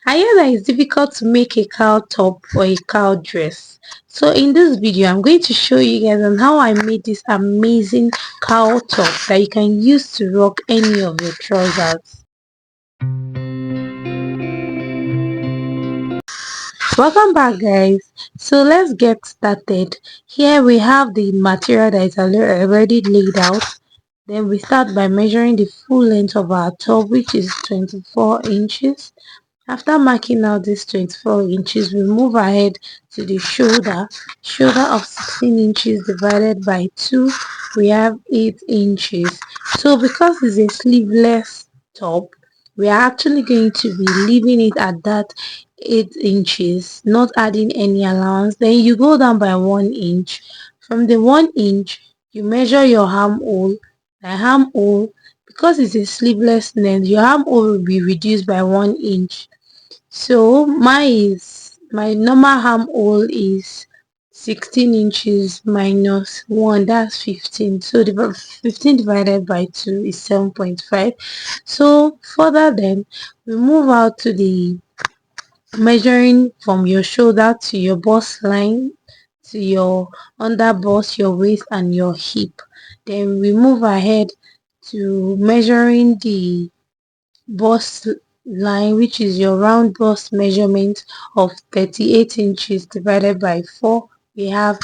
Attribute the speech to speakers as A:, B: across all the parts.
A: I hear that it's difficult to make a cow top or a cow dress. So in this video, I'm going to show you guys on how I made this amazing cow top that you can use to rock any of your trousers. Welcome back guys. So let's get started. Here we have the material that is already laid out. Then we start by measuring the full length of our top, which is 24 inches. After marking out this 24 inches, we move ahead to the shoulder of 16 inches divided by 2, we have 8 inches. So because it's a sleeveless top, we are actually going to be leaving it at that 8 inches, not adding any allowance. Then you go down by 1 inch. From the 1 inch, you measure your armhole. The armhole, because it's a sleeveless length, your armhole will be reduced by 1 inch. So my normal armhole is 16 inches minus 1, that's 15. So the 15 divided by 2 is 7.5. So further then, we move out to the measuring from your shoulder to your bust line, to your under bust, your waist and your hip. Then we move ahead to measuring the bust line, which is your round bust measurement of 38 inches divided by 4, we have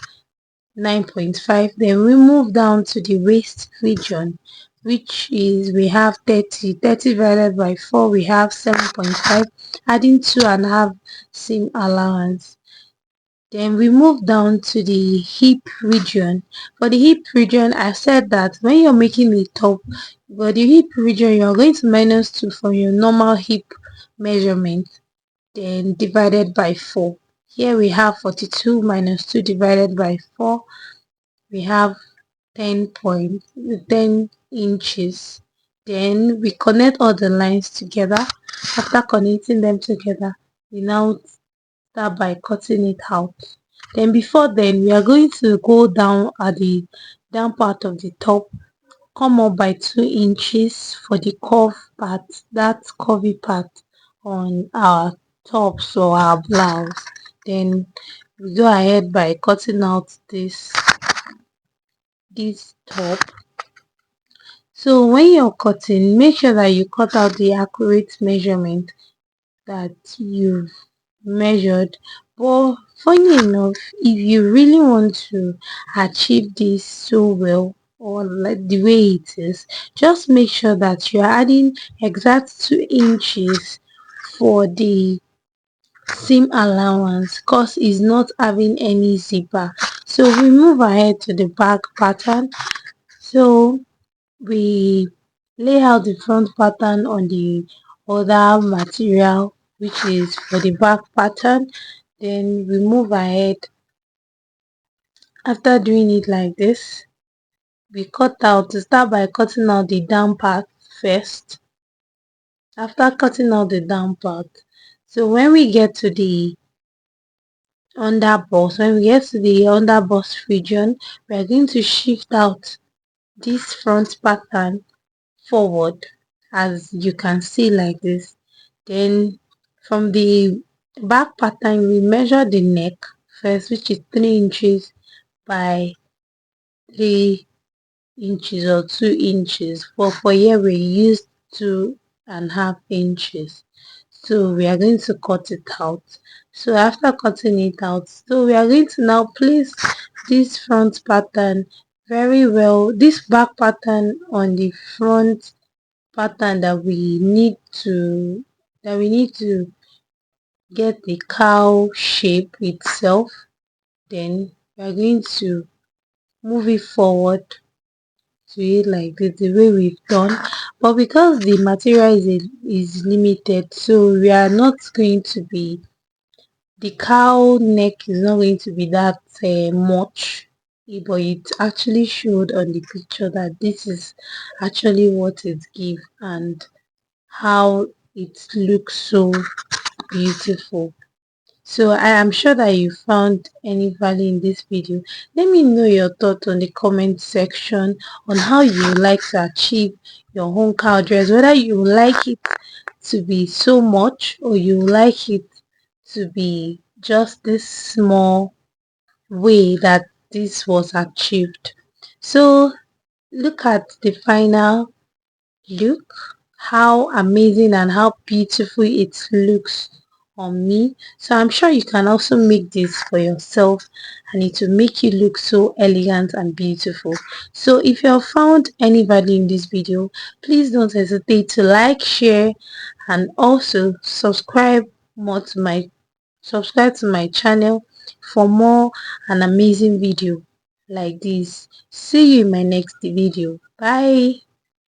A: 9.5. Then we move down to the waist region, which is we have 30 divided by 4, we have 7.5, adding 2.5 seam allowance. Then we move down to the hip region. For the hip region, I said that when you're making a top, for the hip region, you're going to minus 2 from your normal hip measurement, then divided by 4. Here we have 42 minus 2 divided by 4. We have 10 inches. Then we connect all the lines together. After connecting them together, we now start by cutting it out. Then before then, we are going to go down at the down part of the top, come up by 2 inches for the curve part, that curvy part on our tops or our blouse. Then we go ahead by cutting out this top. So when you're cutting, make sure that you cut out the accurate measurement that you've measured. But funny enough, if you really want to achieve this so well, or like the way it is, just make sure that you're adding exact 2 inches for the seam allowance, because it's not having any zipper. So we move ahead to the back pattern. So we lay out the front pattern on the other material, which is for the back pattern. Then we move ahead. After doing it like this, we start by cutting out the down part first. After cutting out the down part, so when we get to the under bust, region, we are going to shift out this front pattern forward, as you can see like this. Then from the back pattern, we measure the neck first, which is 3 inches by 3 inches or 2 inches. For here we use 2.5 inches. So we are going to cut it out. So after cutting it out, so we are going to now place this front pattern very well, this back pattern on the front pattern that we need to get the cow shape itself. Then we are going to move it forward to it like this, the way we've done. But because the material is limited, so we are not going to be, the cow neck is not going to be that much, but it actually showed on the picture that this is actually what it gives and how it looks so beautiful. So I am sure that you found any value in this video. Let me know your thoughts on the comment section on how you like to achieve your own cow dress, whether you like it to be so much, or you like it to be just this small way that this was achieved. So look at the final look, how amazing and how beautiful it looks on me. So I'm sure you can also make this for yourself, and it will make you look so elegant and beautiful. So if you have found any value in this video, please don't hesitate to like, share, and also subscribe to my channel for more an amazing video like this. See you in my next video. Bye.